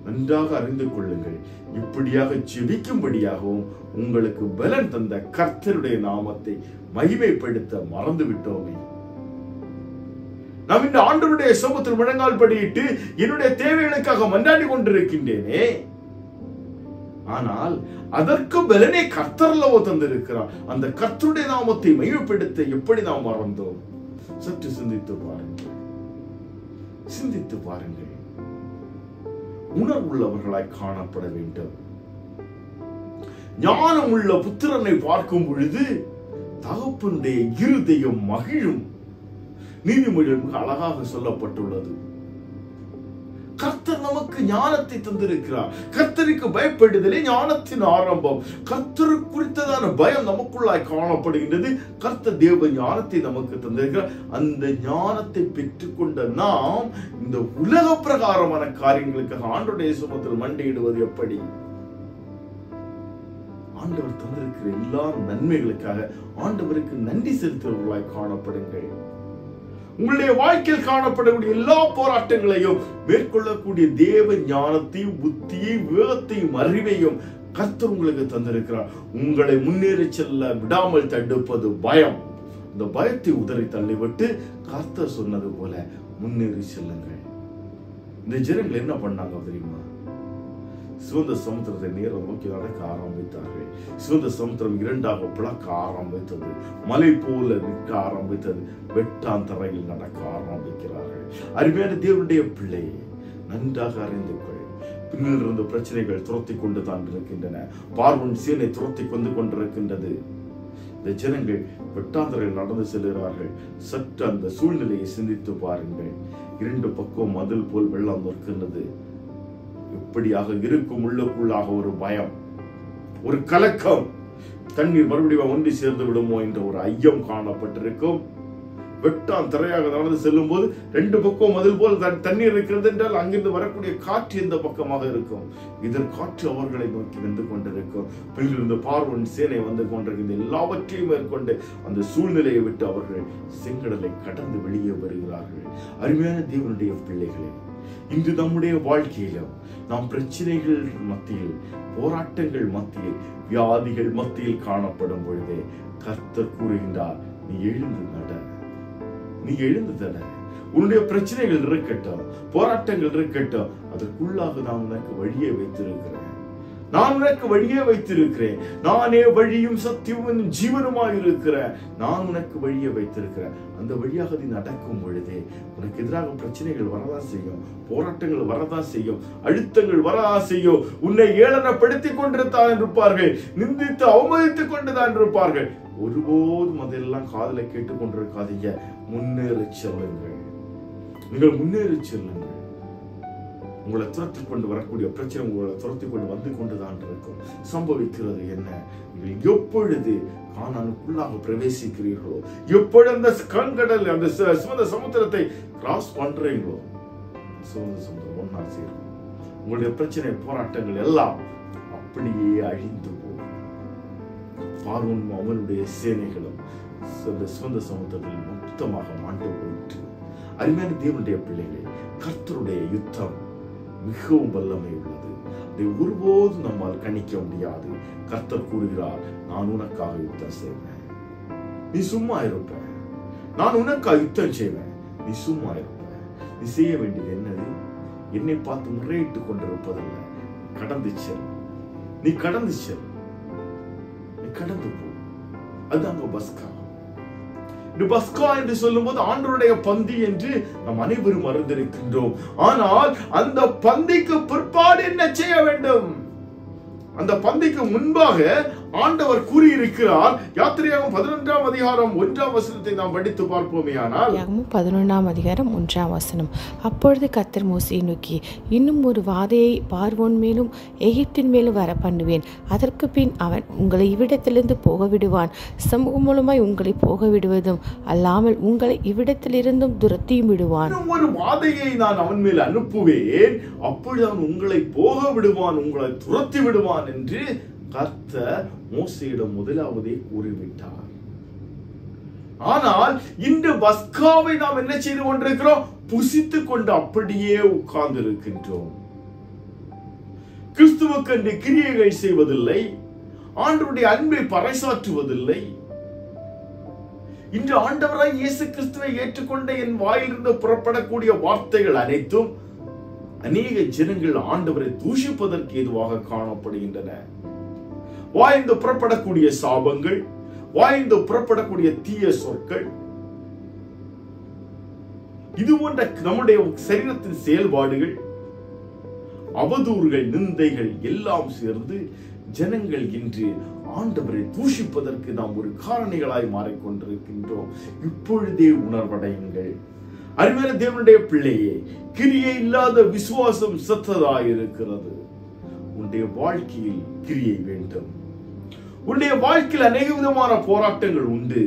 நன்றாக அறிந்து கொள்ளுங்கள், இப்படியாக ஜெபிக்கும்படியாகவும் உங்களுக்கு பலன் தந்த கர்த்தருடைய நாமத்தை மகிமைப்படுத்த மறந்து விட்டோமே. நாம் இந்த ஆண்டவருடைய சமூகத்தில் முழங்கால் படியிட்டு என்னுடைய தேவைகளுக்காக மன்றாடி கொண்டிருக்கின்றேனே, ஆனால் அதற்கு பலனை கர்த்தர்லவோ தந்திருக்கிறார். அந்த கர்த்தருடைய நாமத்தை மகிமைப்படுத்த எப்படி நாம் மறந்தோம்? சற்று சிந்தித்து பாருங்கள், சிந்தித்து பாருங்கள். உணர்வுள்ளவர்களாய் காணப்பட வேண்டும். ஞானம் உள்ள புத்திரனை பார்க்கும் பொழுது தகப்பனுடைய இருதயம் மகிழும். நீதிமொழிகள் மிக அழகாக சொல்லப்பட்டுள்ளது. கர்த்தர் நமக்கு ஞானத்தை தந்திருக்கிறார். கர்த்தருக்கு பயப்படுதலே ஞானத்தின் ஆரம்பம். கர்த்தர் குறித்ததான பயம் நமக்குள்ளாய் காணப்படுகின்றது. கர்த்தர் தேவ ஞானத்தை நமக்கு தந்திருக்கிறார். அந்த ஞானத்தை பெற்றுக்கொண்ட நாம் இந்த உலக பிரகாரமான காரியங்களுக்காக ஆண்டவருடைய சமூகத்தில் மண்டையிடுவது எப்படி? ஆண்டவர் தந்திருக்கிற எல்லா நன்மைகளுக்காக ஆண்டவருக்கு நன்றி செலுத்துவர்களாய் காணப்படுங்கள். உங்களுடைய வாழ்க்கையில் காணப்படக்கூடிய எல்லா போராட்டங்களையும் மேற்கொள்ளக்கூடிய தேவ ஞானத்தையும், புத்தியையும், விவேகத்தையும், அறிவையும் கர்த்தர் உங்களுக்கு தந்திருக்கிறார். உங்களை முன்னேறி செல்ல விடாமல் தடுப்பது பயம். இந்த பயத்தை உதறி தள்ளிவிட்டு கர்த்தர் சொன்னது போல முன்னேறி செல்லுங்கள். இந்த ஜனங்கள் என்ன பண்ணாங்க தெரியுமா? சிவந்த சமுத்திரத்தை நேரம் நோக்கி நடக்க ஆரம்பித்தார்கள். சிவந்த சமுத்திரம் இரண்டாக பிளக்க ஆரம்பித்தது. மலை போல நிற்க ஆரம்பித்தது. வெட்டாந்தரையில் நடக்க ஆரம்பிக்கிறார்கள். அருமையான தேவனுடைய பிள்ளை, நன்றாக அறிந்து கொள். பின்னில் இருந்த பிரச்சனைகள் துரத்தி கொண்டு தான் இருக்கின்றன. பார்வோன் சேனை துரத்தி கொண்டு கொண்டிருக்கின்றது. இந்த ஜனங்கள் வெட்டாந்தரையில் நடந்து செல்கிறார்கள். சற்று அந்த சூழ்நிலையை சிந்தித்து பாருங்கள். 2 பக்கம் மதில் போல் வெள்ளம் நிற்கின்றது. எப்படியாக இருக்கும்? உள்ளுக்குள்ளாக ஒரு பயம், ஒரு கலக்கம். தண்ணீர் மறுபடியும் ஒன்றி சேர்ந்து விடுமோ என்ற ஒரு ஐயம் காணப்பட்டிருக்கும். வெட்டான் திரையாக நடந்து செல்லும் போது 2 பக்கம் மதில் போல் தண்ணீர் இருக்கிறது என்றால் அங்கிருந்து வரக்கூடிய காற்று எந்த பக்கமாக இருக்கும்? இதன் காற்று அவர்களை நோக்கி வந்து கொண்டிருக்கும். பின்னிருந்து பார்வோன் சேனை வந்து கொண்டிருக்கின்ற எல்லாவற்றையும் மேற்கொண்டு அந்த சூழ்நிலையை விட்டு அவர்கள் செங்கடலை கடந்து வெளியே வருகிறார்கள். அருமையான தேவனுடைய பிள்ளைகளே, இன்று நம்முடைய வாழ்க்கையிலும் நாம் பிரச்சனைகள் மத்தியில், போராட்டங்கள் மத்தியில், வியாதிகள் மத்தியில் காணப்படும் பொழுதே கர்த்தர் கூறுகின்றார், நீ எழுந்து நட, நீ எழுந்து தட. உன்னுடைய பிரச்சனைகள் இருக்கட்டும், போராட்டங்கள் இருக்கட்டும், அதற்குள்ளாக நான் உனக்கு வழியை வைத்திருக்கிறேன். நான் உனக்கு வழியே வைத்திருக்கிறேன். நானே வழியும் சத்தியமும் ஜீவனுமாய் இருக்கிறேன். நான் உனக்கு வழியை வைத்திருக்கிறேன். அந்த வழியாக நீ நடக்கும் பொழுதே உனக்கு எதிராக பிரச்சனைகள் வரதான் செய்யும், போராட்டங்கள் வரதான் செய்யும், அழுத்தங்கள் வரதான் செய்யும். உன்னை ஏளனப்படுத்திக் கொண்டிருந்தான் இருப்பார்கள், நிந்தித்து அவமதித்துக் கொண்டுதான் இருப்பார்கள். ஒருபோதும் அதெல்லாம் காதலை கேட்டுக் கொண்டிருக்காதீங்க. முன்னேறி செல்லுங்கள். நீங்கள் முன்னேறி செல்லுங்கள். உங்களை துரத்தி கொண்டு வரக்கூடிய பிரச்சனை உங்களை துரத்தி கொண்டு வந்து கொண்டுதான் இருக்கும். சம்பவிக்கிறது என்ன? நீங்கள் எப்பொழுது கானானுக்குள்ளாக பிரவேசிக்கிறீர்களோ, எப்பொழுது அந்த கண்கடல், அந்த சிவந்த சமுத்திரத்தை கிராஸ் பண்றீங்களோ, சிவந்த சமுத்திரம் ஒன்னா சேரும். உங்களுடைய பிரச்சனை, போராட்டங்கள் எல்லாம் அப்படியே அழிந்து போகும். பார்வோன் அவனுடைய சேனைகளும் சிவந்த சமுத்திரத்தில் மொத்தமாக மாண்டு போயிற்று. அருமையான தேவனுடைய பிள்ளைகளே, கர்த்தருடைய யுத்தம் மிகவும் வல்லமை உள்ளது. அதை ஒருபோதும் நம்மால் கணிக்க முடியாது. கர்த்தர் கூறுகிறார், நான் உனக்காக யுத்தம் செய்வேன், நீ சும்மா இருப்ப. நான் உனக்காக யுத்தம் செய்வேன், நீ சும்மா இருப்ப. நீ செய்ய வேண்டியது என்னது? என்னை பார்த்து முறையிட்டுக் கொண்டிருப்பதல்ல, கடந்து செல். நீ கடந்து செல், நீ கடந்து போ. அதுதாங்க பஸ்கா. பஸ்கா என்று சொல்லும் போது ஆண்டவருடைய பந்தி என்று நாம் அனைவரும் அறிந்திருக்கின்றோம். ஆனால் அந்த பந்திக்கு பிற்பாடு என்ன செய்ய வேண்டும்? அந்த பந்திக்கு முன்பாக ஆண்டவர் கூறியிருக்கிறார். யாத்திரையாகமம் 11ஆம் அதிகாரம் 1ஆம் வசனத்தை நாம் படித்து பார்ப்போமே. ஆனால் 11ஆம் அதிகாரம் 1ஆம் வசனம். அப்பொழுது கர்த்தர் மோசேயை நோக்கி, இன்னும் ஒரு வாதையை பார்வோன் மேலும் எகிப்தின் மேலும் வர பண்ணுவேன். அதற்கு பின் அவன் உங்களை இவ்விடத்திலிருந்து போக விடுவான். சமூகம் மூலமாய் உங்களை போக விடுவதும் அல்லாமல் உங்களை இவ்விடத்திலிருந்தும் துரத்தியும் விடுவான். ஒரு வாதையை நான் அவன் மேல் அனுப்புவேன், அப்பொழுது அவன் உங்களை போக விடுவான், உங்களை துரத்தி விடுவான் என்று கர்த்தர் மோசேயிடம் முதலாவதே கூறிவிட்டார். ஆனால் இன்று பஸ்காவை நாம் என்ன செய்து கொண்டிருக்கிறோம்? புசித்துக் கொண்டு அப்படியே உட்கார்ந்து இருக்கின்றோம். கிறிஸ்துவுக்கு என்று கிரியைகள் செய்வதில்லை, ஆண்டவருடைய அன்பை பறைசாற்றுவதில்லை. இன்று ஆண்டவராய் இயேசு கிறிஸ்துவை ஏற்றுக்கொண்ட என் வாயிலிருந்து புறப்படக்கூடிய வார்த்தைகள் அனைத்தும் அநேக ஜனங்கள் ஆண்டவரை தூஷிப்பதற்கு ஏதுவாக காணப்படுகின்றன. வாய்ந்து புறப்படக்கூடிய சாபங்கள், வாய்ந்து புறப்படக்கூடிய தீய சொற்கள், இது போன்ற நம்முடைய சரீரத்தின் செயல்பாடுகள், அவதூறுகள், நிந்தைகள் எல்லாம் சேர்ந்து ஜனங்கள் இன்று ஆண்டவரை தூஷிப்பதற்கு நாம் ஒரு காரணிகளாய் மாறிக்கொண்டிருக்கின்றோம். இப்பொழுதே உணர்வடையுங்கள். அருமையான தேவனுடைய பிள்ளையே, கிரியை இல்லாத விசுவாசம் செத்ததாயிருக்கிறது. உன்னுடைய வாழ்க்கையில் கிரியை வேண்டும். உன்னுடைய வாழ்க்கையில் அநேக விதமான போராட்டங்கள் உண்டு,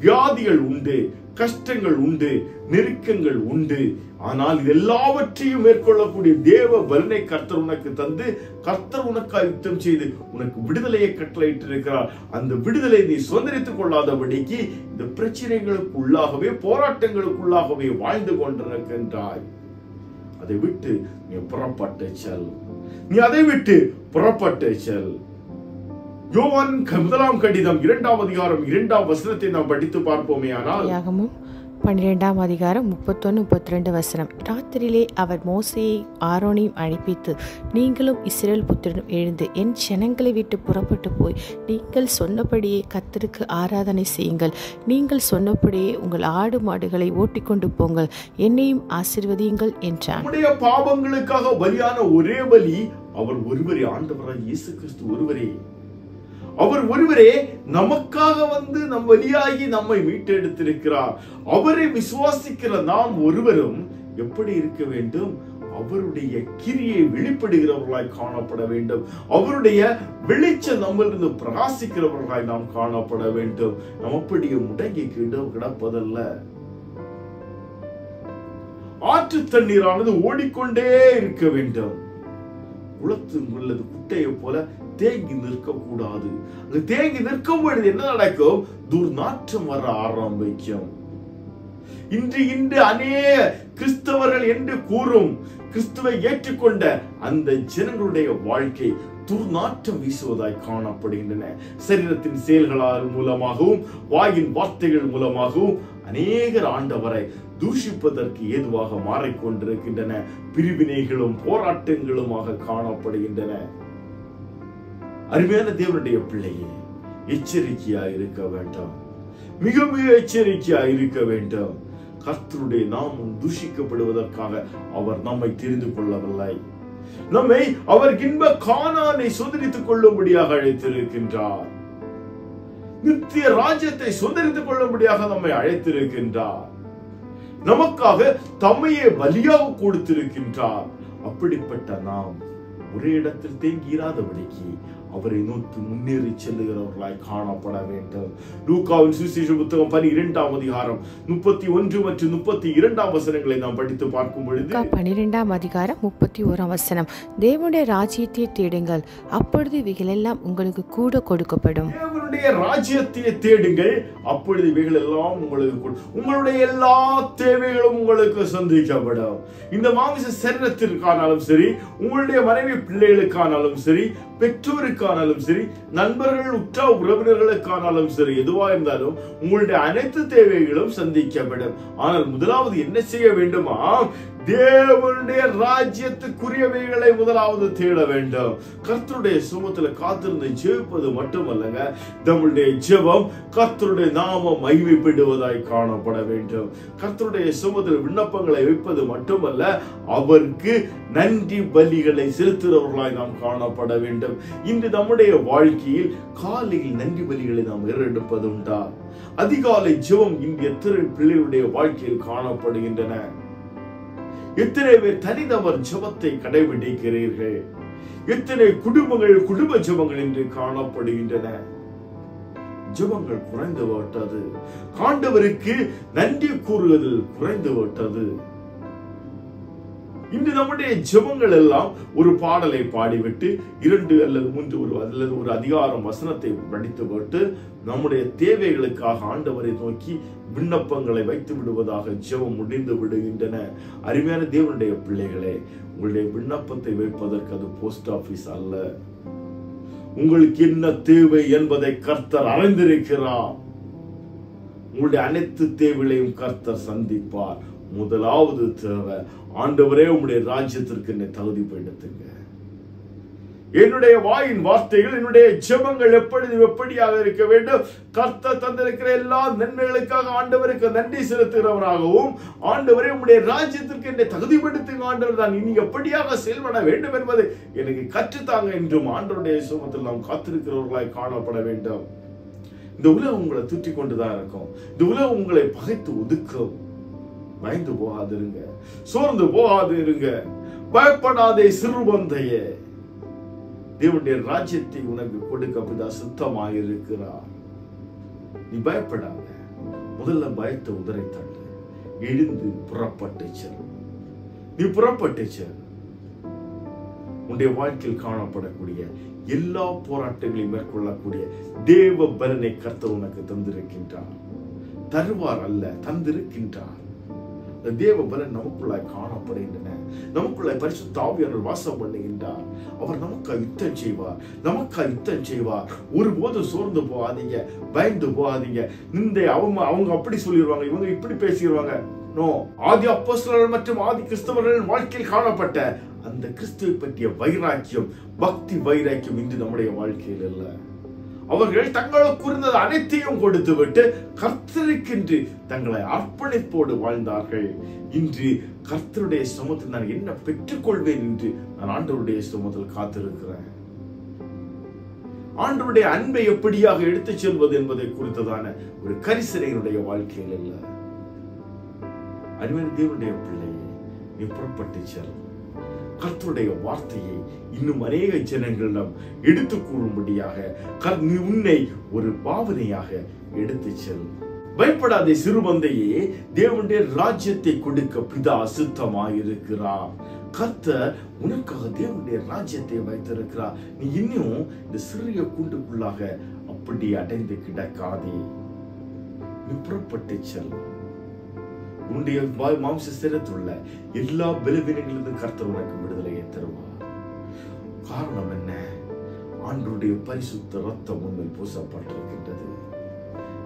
வியாதிகள் உண்டு, கஷ்டங்கள் உண்டு, நெருக்கங்கள் உண்டு. ஆனால் இது எல்லாவற்றையும் மேற்கொள்ளக்கூடிய தேவ பலனை கர்த்தர் உனக்கு தந்து, கர்த்தர் உனக்காக யுத்தம் செய்து உனக்கு விடுதலையை கட்டளையிட்டிருக்கிறார். அந்த விடுதலை நீ சுதந்திரித்துக் கொள்ளாதபடிக்கு இந்த பிரச்சனைகளுக்குள்ளாகவே, போராட்டங்களுக்குள்ளாகவே வாழ்ந்து கொண்டிருக்கின்றாய். அதை விட்டு நீ புறப்பட்டு செல். நீ அதை விட்டு புறப்பட்டு செல். யோவான் முதலாம் கடிதம் 2ஆம் அதிகாரம் 2ஆம் வசனத்தை நாம் படித்து பார்ப்போமே. ஆனால் 12ஆம் அதிகாரம் 31-32 வசனம். ராத்திரியிலே அவர் மோசேயை ஆரோனையும் அழைப்பித்து, நீங்களும் இஸ்ரவேல் புத்திரனும் எழுந்து என் ஜனங்களை விட்டு புறப்பட்டு போய் நீங்கள் சொன்னபடியே கர்த்தருக்கு ஆராதனை செய்யுங்கள். நீங்கள் சொன்னபடியே உங்கள் ஆடு மாடுகளை ஓட்டிக்கொண்டு போங்கள், என்னையும் ஆசீர்வதியுங்கள் என்றார். நம்முடைய பாவங்களுக்காக பலியான ஒரே பலி அவர் ஒருவரே, ஆண்டவராய் இயேசு கிறிஸ்து ஒருவரே. அவர் ஒருவரே நமக்காக வந்து நம் வழியாகி நம்மை மீட்டெடுத்திருக்கிறார். அவரை விசுவாசிக்கிற நாம் ஒருவரும் எப்படி இருக்க வேண்டும்? அவருடைய கிரியை வெளிப்படுகிறவர்களாய் காணப்பட வேண்டும். அவருடைய வெளிச்சம் நம்மிலிருந்து பிரகாசிக்கிறவர்களாய் நாம் காணப்பட வேண்டும். நாம் அப்படியே முடங்கி கிடப்பதல்ல. ஆற்று தண்ணீரானது ஓடிக்கொண்டே இருக்க வேண்டும். குளத்து உள்ளது குட்டையை போல தேங்கி நிற்க கூடாது. அங்கு தேங்கி நிற்கும் பொழுது என்ன நடக்கும்? துர்நாற்றம் வர ஆரம்பிக்கும். இன்று அநேக கிறிஸ்தவர்கள் என்று கூறும் கிறிஸ்துவை ஏற்றுக்கொண்ட அந்த ஜனங்களுடைய வாழ்க்கை துர்நாற்றம் வீசுவதாய் காணப்படுகின்றன. சரீரத்தின் செயல்களால் மூலமாகவும் வாயின் வார்த்தைகள் மூலமாகவும் அநேகர் ஆண்டவரை தூஷிப்பதற்கு ஏதுவாக மாறிக்கொண்டிருக்கின்றன. பிரிவினைகளும் போராட்டங்களுமாக காணப்படுகின்றன. அருமையான தேவனுடைய பிள்ளையே, எச்சரிக்கையாய் இருக்க வேண்டாம். மிக மிக எச்சரிக்கையாய் இருக்க வேண்டும். கர்த்தருடைய நாமம் தூஷிக்கப்படுவதற்காக அவர் நம்மை தெரிந்து கொள்ளவில்லை. நம்மை அவர் இன்ப கானானை சுதந்திரித்துக் கொள்ளும்படியாக அழைத்திருக்கின்றார். நித்திய ராஜ்யத்தை சுதந்திரித்துக் கொள்ளும்படியாக நம்மை அழைத்திருக்கின்றார். நமக்காக தம்மையே பலியாக கொடுத்திருக்கின்றார். அப்படிப்பட்ட நாம் ஒரே இடத்தில் தேங்கியிராதபடிக்கு அவரை நோக்கி முன்னேறி செல்லுகிறவர்களாய் காணப்பட வேண்டும். லூக்காவின் சுவிசேஷ புத்தகம் 12ஆம் அதிகாரம் 31 மற்றும் 32ஆம் வசனங்களை நாம் படித்து பார்க்கும் பொழுது, 12ஆம் அதிகாரம் 31ஆம் வசனம், தேவனுடைய ராஜ்யத்தை தேடுங்கள், அப்பொழுது இவைகளெல்லாம் உங்களுக்கு கூட கொடுக்கப்படும். தேவனுடைய ராஜ்யத்தை தேடுங்கள், அப்பொழுது இவைகள் எல்லாம் உங்களுக்கு, உங்களுடைய எல்லா தேவைகளும் உங்களுக்கு சந்திக்கப்படும். இந்த மாமிச சரீரத்திற்கானாலும் சரி, உங்களுடைய மனைவி பிள்ளைகளுக்கானாலும் சரி, பெற்றோருக்கானாலும் சரி, நண்பர்கள் உற்ற உறவினர்களுக்கானாலும் சரி, எதுவா இருந்தாலும் உங்களுடைய அனைத்து தேவைகளும் சந்திக்கப்படும். ஆனால் முதலாவது என்ன செய்ய வேண்டுமா? தேவனுடைய ராஜ்யத்துக்குரியவைகளை முதலாவது தேட வேண்டும். கர்த்தருடைய சுமத்துல காத்திருந்து ஜெபிப்பது மட்டுமல்லங்க, நம்முடைய ஜெபம் கர்த்தருடைய நாமம் மகிமைப்படுவதாய் காணப்பட வேண்டும். கர்த்தருடைய சுமத்துல விண்ணப்பங்களை வைப்பது மட்டுமல்ல, அவருக்கு நன்றி பலிகளை செலுத்துகிறவர்களாய் நாம் காணப்பட வேண்டும். இன்று நம்முடைய வாழ்க்கையில் காலையில் நன்றி பலிகளை நாம் ஏறெடுப்பது உண்டா? அதிகாலை ஜெபம் இன்று எத்தனை பிள்ளைகளுடைய வாழ்க்கையில் காணப்படுகின்றன? எத்தனை பேர் தனிநபர் ஜெபத்தை கடைபிடிக்கிறீர்கள்? எத்தனை குடும்பங்கள் குடும்ப ஜெபங்கள் என்று காணப்படுகின்றன? ஜெபங்கள் குறைந்து விட்டது. ஆண்டவருக்கு நன்றி கூறுவதில் குறைந்து விட்டது. இன்று நம்முடைய ஜெபங்கள் எல்லாம் ஒரு பாடலை பாடிவிட்டு 2 அல்லது 3 ஒரு அதிகாரம் வசனத்தை படித்து விட்டு நம்முடைய தேவைகளுக்காக ஆண்டவரை நோக்கி விண்ணப்பங்களை வைத்து விடுவதாக ஜெபம் முடிந்து விடுகின்றன. அருமையான தேவனுடைய பிள்ளைகளே, உங்களுடைய விண்ணப்பத்தை வைப்பதற்கு அது போஸ்ட் ஆபீஸ் அல்ல. உங்களுக்கு என்ன தேவை என்பதை கர்த்தர் அறிந்திருக்கிறார். உங்களுடைய அனைத்து தேவைகளையும் கர்த்தர் சந்திப்பார். முதலாவது தேவை, ஆண்டவரே உம்முடைய ராஜ்யத்திற்கு என்னை தகுதிப்படுத்துங்க. என்னுடைய வாயின் வார்த்தைகள், என்னுடைய ஜெபங்கள் எப்படியாக இருக்க வேண்டும்? கர்த்தர் தந்திருக்கிற எல்லா நன்மைகளுக்காக ஆண்டவருக்கு நன்றி செலுத்துகிறவராகவும், ஆண்டவரே உம்முடைய ராஜ்யத்திற்கு என்னை தகுதிப்படுத்துங்க ஆண்டவர், நான் இனி எப்படியாக செயல்பட வேண்டும் என்பதை எனக்கு கற்றுத்தாங்க என்றும் ஆண்டவருடைய சுமத்தில் நாம் காத்திருக்கிறவர்களாய் காணப்பட வேண்டும். இந்த உலகம் உங்களை தூற்றி கொண்டுதான் இருக்கும். இந்த உலகம் உங்களை பகைத்து ஒதுக்கும். பயந்து போகாதிருங்க, சோர்ந்து போகாதிருங்க, பயப்படாதே சிறுபந்தையே. தேவனுடைய ராஜ்யத்தை உனக்கு கொடுக்க பிதா சுத்தமாயிருக்கிறார். நீ பயப்படாத. முதல்ல பயத்தை உதரை தள்ளு. எழுந்து புறப்பட்டு செல். நீ புறப்பட்டு செல். உன்னுடைய வாழ்க்கையில் காணப்படக்கூடிய எல்லா போராட்டங்களையும் மேற்கொள்ளக்கூடிய தேவ பலனை கர்த்தர் உனக்கு தந்திருக்கின்றார். தருவார் அல்ல, தந்திருக்கின்றார். தேவ பலன் நமக்குள்ளாய் காணப்படுகின்றன. நமக்குள்ளாய் பரிசுத்த ஆவியானவர் வாசம் பண்ணுகின்றார். அவர் நமக்காக யுத்தம் செய்வார், நமக்காக யுத்தம் செய்வார். ஒருபோதும் சோர்ந்து போகாதீங்க, பயந்து போகாதீங்க. அவங்க அப்படி சொல்லிடுவாங்க, இவங்க இப்படி பேசிடுவாங்க. நோ, ஆதி அப்போஸ்தலர்கள் மற்றும் ஆதி கிறிஸ்தவர்களின் வாழ்க்கையில் காணப்பட்ட அந்த கிறிஸ்துவை பற்றிய வைராக்கியம், பக்தி வைராக்கியம் இன்று நம்முடைய வாழ்க்கையில் அல்ல. அவர்கள் தங்களுக்கு இருந்தது அனைத்தையும் கொடுத்து விட்டு கர்த்தருக்கென்று தங்களை அர்ப்பணிப்போடு வாழ்ந்தார்கள். இன்று கர்த்தருடைய சுமத்தில் நான் என்ன பெற்றுக்கொள்வேன் என்று நான் ஆண்டவருடைய சுமத்தில் காத்திருக்கிறேன். ஆண்டவருடைய அன்பை எப்படியாக எடுத்துச் செல்வது என்பதை குறித்ததான ஒரு கரிசனையினுடைய வாழ்க்கையில் இல்ல. அருமையான தேவனுடைய பிள்ளையே, நீ புறப்பட்டு செல். கர்த்தருடைய வார்த்தையை இன்னும் அநேக ஜனங்களிடம் எடுத்துக் கூறும்படியாக நீ உன்னை ஒரு பாவனையாக எடுத்து செல். பயப்படாதே சிறுமந்தையே, தேவனுடைய ராஜ்யத்தை கொடுக்க பிதா சித்தமாயிருக்கிறார். கர்த்தர் உனக்காக தேவனுடைய ராஜ்யத்தை வைத்திருக்கிறார். நீ இன்னும் இந்த சிறிய கூண்டுக்குள்ளாக அப்படி அடைந்து கிடக்காதே. நீ புறப்பட்டு செல். உன்னுடைய மாம்ச சிரத்துள்ள எல்லா பலவீனங்களிலிருந்தும் கர்த்தர் உனக்கு விடுதலையை தருவார். காரணம் என்ன? ஆண்டவருடைய பரிசுத்த ரத்தம் உன்னில் பூசப்பட்டிருக்கின்றது.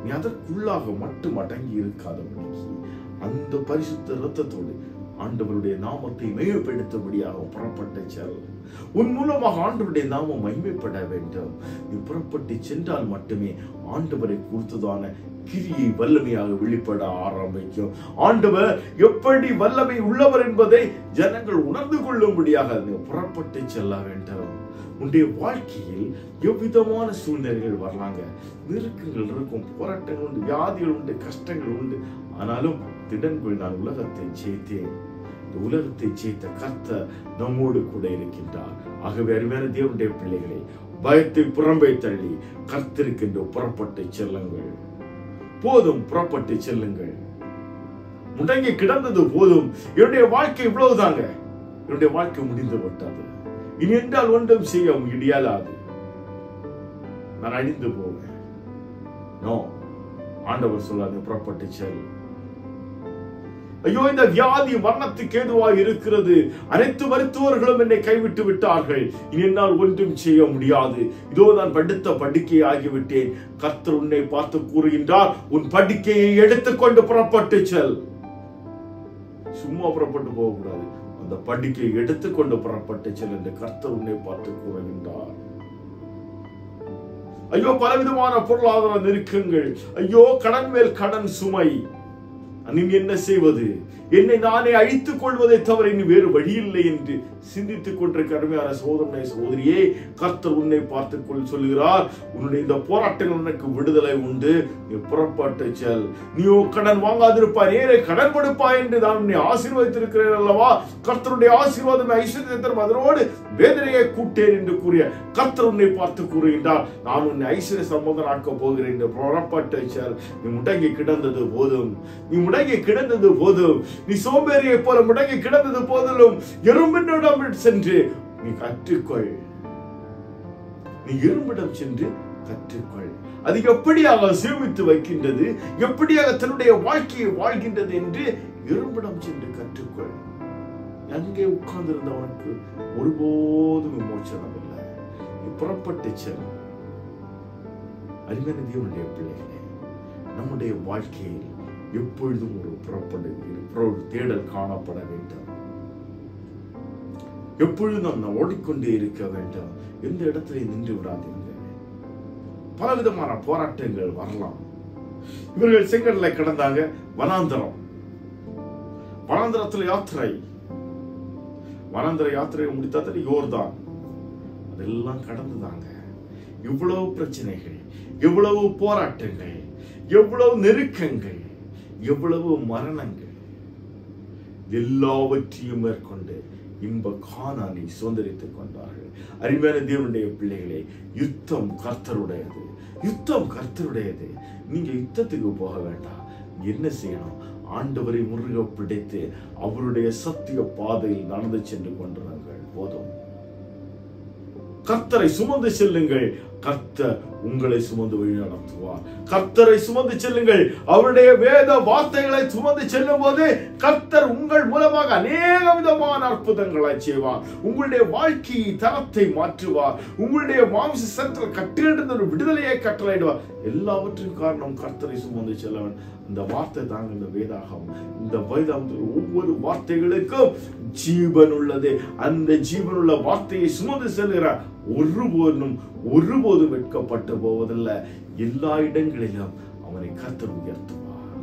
நீ அதற்குள்ளாக மட்டும் அடங்கி இருக்காதபடிக்கு அந்த பரிசுத்த ரத்தத்தோடு ஆண்டவருடைய நாமத்தை மகிமைப்படுத்தும்படியாக புறப்பட்டு செல். உன் மூலமாக ஆண்டவருடைய நாமம் மகிமைப்பட வேண்டும். நீ புறப்பட்டு சென்றால் மட்டுமே ஆண்டவரை குறித்ததான கிரியை வல்லமையாக வெளிப்பட ஆரம்பிக்கும். ஆண்டவர் எப்படி வல்லமை உள்ளவர் என்பதை ஜனங்கள் உணர்ந்து கொள்ளும்படியாக நீ புறப்பட்டு செல்ல வேண்டும். உன்னுடைய வாழ்க்கையில் எவ்விதமான சூழ்நிலைகள் வரலாங்க, நெருக்கங்கள் இருக்கும், போராட்டங்கள் உண்டு, வியாதிகள் உண்டு, கஷ்டங்கள் உண்டு. ஆனாலும் திடன்கள் நான் உலகத்தை ஜெயித்தேன். இந்த உலகத்தை ஜெயித்த கர்த்தர் நம்மோடு கூட இருக்கின்றார். ஆகவே அருமையான தேவனுடைய பிள்ளைகளை, பயத்தை புறம்பே தள்ளி கர்த்தருக்கென்று புறப்பட்டு செல்லுங்கள். போதும், புறப்பட்டு செல்லுங்கள். முடங்கி கிடந்தது போதும். என்னுடைய வாழ்க்கை இவ்வளவுதாங்க, என்னுடைய வாழ்க்கை முடிந்து விட்டது, இனி என்றால் ஒன்றும் செய்ய முடியலாது, நான் அழிந்து போவேன். நோ, ஆண்டவர் சொல்லாது, புறப்பட்டு செல். ஐயோ, இந்த வியாதி மரணத்துக்கு ஏதுவாக இருக்கிறது, அனைத்து மருத்துவர்களும் என்னை கைவிட்டு விட்டார்கள், இனி என்னால் ஒன்றும் செய்ய முடியாது, இதோ நான் படுத்த படுக்கை ஆகிவிட்டேன். கர்த்தர் உன்னை பார்த்து கூறுகின்றார், உன் படுக்கையை எடுத்துக்கொண்டு புறப்பட்டு செல். சும்மா புறப்பட்டு போகக்கூடாது, அந்த படுக்கையை எடுத்துக்கொண்டு புறப்பட்டு செல் என்று கர்த்தர் உன்னை பார்த்து கூறுகின்றார். ஐயோ, பலவிதமான பொருளாதார நெருக்கங்கள், ஐயோ கடன் மேல் கடன் சுமை, நீ என்ன செய்வது? என்னை நானே அழித்துக் கொள்வதை தவிர இனி வேறு வழி இல்லை என்று சிந்தித்துக் கொண்டிருக்க அருமையான சகோதரனே, சகோதரியே, கர்த்தர் உன்னை பார்த்துக் சொல்லுகிறார், உன்னுடைய இந்த போராட்டங்கள் உனக்கு விடுதலை உண்டு. நீ புறப்பட்டு செல். நீயோ கடன் வாங்காதிருப்பாய், நேரே கடன் கொடுப்பாய் என்று நான் உன்னை ஆசீர்வதித்திருக்கிறேன் அல்லவா? கர்த்தருடைய ஆசீர்வாதம் ஐஸ்வர்யத்தை தரும், அதனோடு வேதனையை கூட்டேன் என்று கூறிய கர்த்தர் உன்னை பார்த்து கூறுகின்றார், நான் உன்னை ஐஸ்வர்ய சம்பந்தனாக்க போகிறேன் என்று புறப்பட்டு செல். நீ முடங்கி கிடந்தது போதும், நீ முடங்கி கிடந்தது போதும், நீ சோம்பேறியை போல முடங்கி கிடந்தது போதிலும் எறும்பினிடம் சென்று நீ கற்றுக்கொள். நீ எறும்பிடம் சென்று கற்றுக்கொள். அது எப்படியாக சேமித்து வைக்கின்றது, எப்படியாக தன்னுடைய வாழ்க்கையை வாழ்கின்றது என்று எறும்பிடம் சென்று கற்றுக்கொள். அங்கே உட்கார்ந்திருந்தவனுக்கு ஒருபோதும் விமோசனம் இல்லை. நீ புறப்பட்டு செல். அருமையான தேவனுடைய பிள்ளைகளே, நம்முடைய வாழ்க்கையில் எப்பொழுதும் ஒரு தேடல் காணப்பட வேண்டும். எப்பொழுதும் நாம் ஓடிக்கொண்டே இருக்க வேண்டும். எந்த இடத்துல நின்று விடாதீர்கள். பலவிதமான போராட்டங்கள் வரலாம். இவர்கள் செங்கடலை கடந்தாங்க, வனாந்தரம், வனாந்தரத்தில் யாத்திரை, வனாந்தர யாத்திரையை முடித்தால் யோர்தான், அதெல்லாம் கடந்துதாங்க. இவ்வளவு பிரச்சனைகள், எவ்வளவு போராட்டங்கள், எவ்வளவு நெருக்கங்கள், எவ்வளவு மரணங்கள், எல்லாவற்றையும் மேற்கொண்டு இன்ப கானானை சுதந்திரித்துக் கொண்டார்கள். அருமையான தேவனுடைய பிள்ளைகளே, யுத்தம் கர்த்தருடையது, யுத்தம் கர்த்தருடையது. நீங்க யுத்தத்துக்கு போக வேண்டாம். என்ன செய்யணும்? ஆண்டவரை முருக பிடித்து அவருடைய சத்திய பாதையில் நடந்து சென்று கொண்டிருங்கள். போதும். கர்த்தரை சுமந்து செல்லுங்கள். கர்த்தர் உங்களை சுமந்து வழி நடத்துவார். கர்த்தரை சுமந்து செல்லுங்கள். அவருடைய வேத வார்த்தைகளை சுமந்து செல்லும் போது கர்த்தர் உங்கள் மூலமாக அநேக விதமான அற்புதங்களை செய்வார். உங்களுடைய வாழ்க்கையை தரத்தை மாற்றுவார். உங்களுடைய மாம்ச சரத்தில் கட்டிலிருந்த ஒரு விடுதலையை கட்டளையிடுவார். எல்லாவற்றின் காரணம் கர்த்தரை சுமந்து செல்லவன். இந்த வார்த்தை தாங்க இந்த வேதாகம். இந்த வேதாகத்தில் ஒவ்வொரு வார்த்தைகளுக்கும் ஜீவன் உள்ளது. அந்த ஜீவனுள்ள வார்த்தையை சுமந்து செல்கிறார். ஒருபோதும் வெட்கப்பட்டு போவதில்லை. எல்லா இடங்களிலும் அவனை கர்த்தர் உயர்த்துவார்.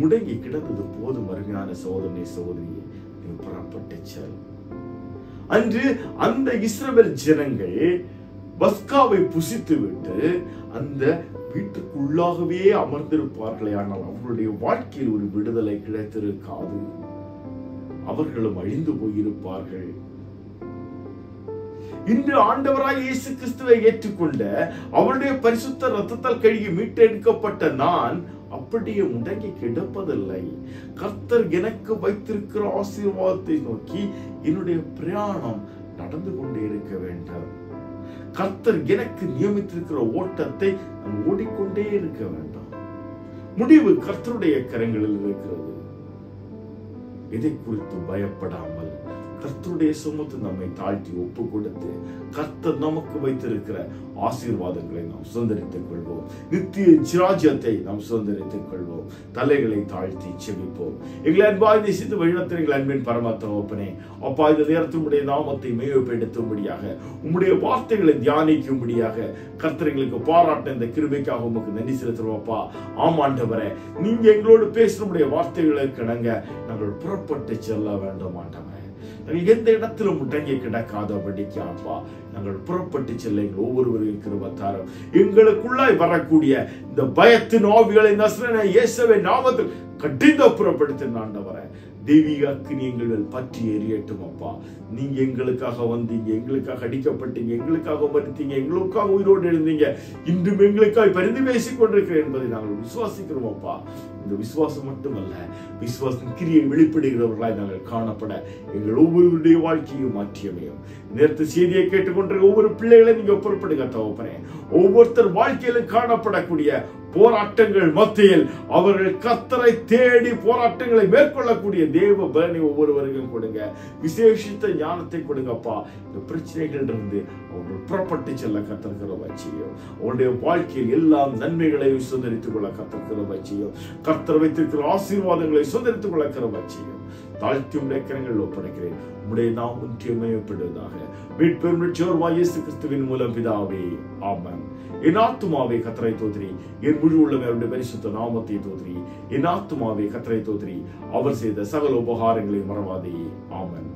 முடங்கி கிடந்தது போதும். அருமையான சகோதரனே, சகோதரியே, நீ புறப்பட்டு செல். அன்று அந்த இஸ்ரவேல் ஜனங்கள் பஸ்காவை புசித்து விட்டு அந்த வீட்டுக்குள்ளாகவே அமர்ந்திருப்பார்களே, ஆனால் அவர்களுடைய வாழ்க்கையில் ஒரு விடுதலை கிடைத்திருக்காது. அவர்களும் அழிந்து போயிருப்பார்கள். இன்று ஆண்டவராய் இயேசு கிறிஸ்துவை ஏற்றுக்கொண்ட அவருடைய பரிசுத்த ரத்தத்தால் கழுகி மீட்டெடுக்கப்பட்ட நான் அப்படியே முடங்கி கிடப்பதில்லை. கர்த்தர் எனக்கு வைத்திருக்கிற ஆசீர்வாதத்தை நோக்கி என்னுடைய பிரயாணம் நடந்து கொண்டே இருக்க வேண்டும். கர்த்தர் எனக்கு நியமித்திருக்கிற ஓட்டத்தை நான் ஓடிக்கொண்டே இருக்க வேண்டும். முடிவு கர்த்தருடைய கரங்களில் இருக்கிறது. இதை குறித்து பயப்படாமல் கர்த்தருடைய சுமத்து நம்மை தாழ்த்தி ஒப்பு கொடுத்து கர்த்தர் நமக்கு வைத்திருக்கிற ஆசீர்வாதங்களை நாம் சுதந்திரித்துக் கொள்வோம். நித்திய ராஜ்யத்தை நாம் சுதந்திரித்துக் கொள்வோம். தலைகளை தாழ்த்தி செபிப்போம். எங்களை அன்பாய் நேசித்து வழிநடத்துகிற எங்கள் அன்பின் பரம தகப்பனே, அப்பா, இந்த நேரத்தில் உம்முடைய நாமத்தை மேம்படுத்தும்படியாக, உம்முடைய வார்த்தைகளை தியானிக்கும்படியாக கர்த்தர் எங்களுக்கு பாராட்ட இந்த கிருபைக்காக உமக்கு நன்றி செலுத்துறோம். அப்பா, ஆமாண்டவரே, நீங்க எங்களோடு பேசுற வார்த்தைகளுக்கு இணங்க நாங்கள் புறப்பட்டு செல்ல வேண்டும். ஆண்டவரே, நாங்கள் எந்த இடத்திலும் முடங்கி கிடக்காதபடிக்கு அப்பா நாங்கள் புறப்பட்டு செல்ல எங்கள் ஒவ்வொருவரையும் கிருபை தாரும். எங்களுக்குள்ளாய் வரக்கூடிய இந்த பயத்தின் ஆவிகளை நசரேயனாகிய இயேசுவின் நாமத்தில் கடிந்து புறப்படுத்தின ஆண்டவரே, தெய்வீக அக்கினி எங்கள் பற்றி எரியட்டும். அப்பா, நீங்க எங்களுக்காக வந்தீங்க, எங்களுக்காக அடிக்கப்பட்டீங்க, எங்களுக்காக மறித்தீங்க, எங்களுக்காக உயிரோடு எழுந்தீங்க, இன்றும் எங்களுக்காக பரிந்து பேசிக் கொண்டிருக்கிறேன் என்பதை நாங்கள் விசுவாசிக்கிறோம். அப்பா, இந்த விசுவாசம் மட்டுமல்ல, விசுவாசம் கிரியை வெளிப்படுகிறவர்களாய் நாங்கள் காணப்பட எங்கள் ஒவ்வொருவருடைய வாழ்க்கையும் மாற்றியமையும். நேற்று செய்தியை கேட்டுக்கொண்டிருக்க ஒவ்வொரு பிள்ளைகளை நீங்க பொறுப்படுங்க தகப்பனே. ஒவ்வொருத்தர் வாழ்க்கையிலும் காணப்படக்கூடிய போராட்டங்கள் மத்தியில் அவர்கள் கர்த்தரை தேடி போராட்டங்களை மேற்கொள்ளக்கூடிய தேவ பலனை ஒவ்வொருவருக்கும் கொடுங்க. விசேஷித்த ஞானத்தை கொடுங்கப்பா. இந்த பிரச்சனைகள் இருந்து அவர்கள் புறப்பட்டு செல்ல கர்த்தர் கிருபை செய்யும். அவருடைய வாழ்க்கையில் எல்லா நன்மைகளையும் சுதந்திரித்துக் கொள்ள கர்த்தர் கிருபை செய்யும். கர்த்தர் வைத்திருக்கிற ஆசீர்வாதங்களை சுதந்திரித்துக் கொள்ள கிருபை செய்யும். தாழ்த்தி உடைய கரங்களில் ஒப்படைக்கிறேன். உம்முடைய நாமம் ஒன்றியமையப்படுவதாக. மீட்பெரும் இரட்சகருமாகிய இயேசு கிறிஸ்துவின் மூலம் பிதாவே, ஆமென். என் ஆத்துமாவே கர்த்தரை தோத்திரி, என் முழு உள்ளமே அவருடைய பரிசுத்த நாமத்தை தோத்திரி. என் ஆத்துமாவே கர்த்தரை தோத்திரி, அவர் செய்த சகல உபகாரங்களை மறவாதே. ஆமென்.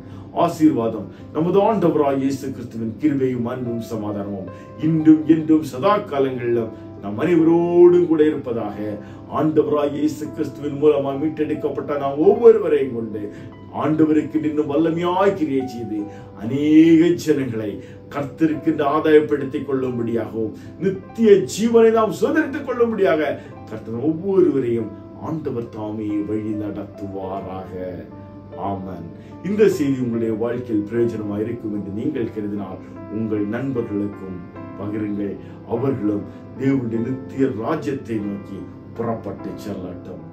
ஆசீர்வாதம் நமது ஆண்டவராகிய இயேசு கிறிஸ்துவின் கிருபையும் அன்பும் சமாதானமும் இன்றும் என்றும் சதா காலங்களிலும் நம் அனைவரோடும் கூட இருப்பதாக. ஆண்டவராகிய இயேசு கிறிஸ்துவின் மூலமாக மீட்டெடுக்கப்பட்ட நாம் ஒவ்வொருவரையும் கொண்டு ஆண்டவருக்கு இன்னும் வல்லமையாய் கிரியை செய்து அநேக ஜனங்களை கர்த்தருக்கு ஆதாயப்படுத்திக் கொள்ளும்படியாகவும் நித்திய ஜீவனை நாம் சுதந்திரித்துக் கொள்ளும்படியாக கர்த்தர் ஒவ்வொருவரையும் ஆண்டவர் தாமே வழி நடத்துவாராக. ஆமென். இந்த செய்தி உங்களுடைய வாழ்க்கையில் பிரயோஜனமாக இருக்கும் என்று நீங்கள் கருதினால் உங்கள் நண்பர்களுக்கும் பகிருங்கள். அவர்களும் தேவனுடைய நித்திய ராஜ்யத்தை நோக்கி புறப்பட்டு செல்லட்டும்.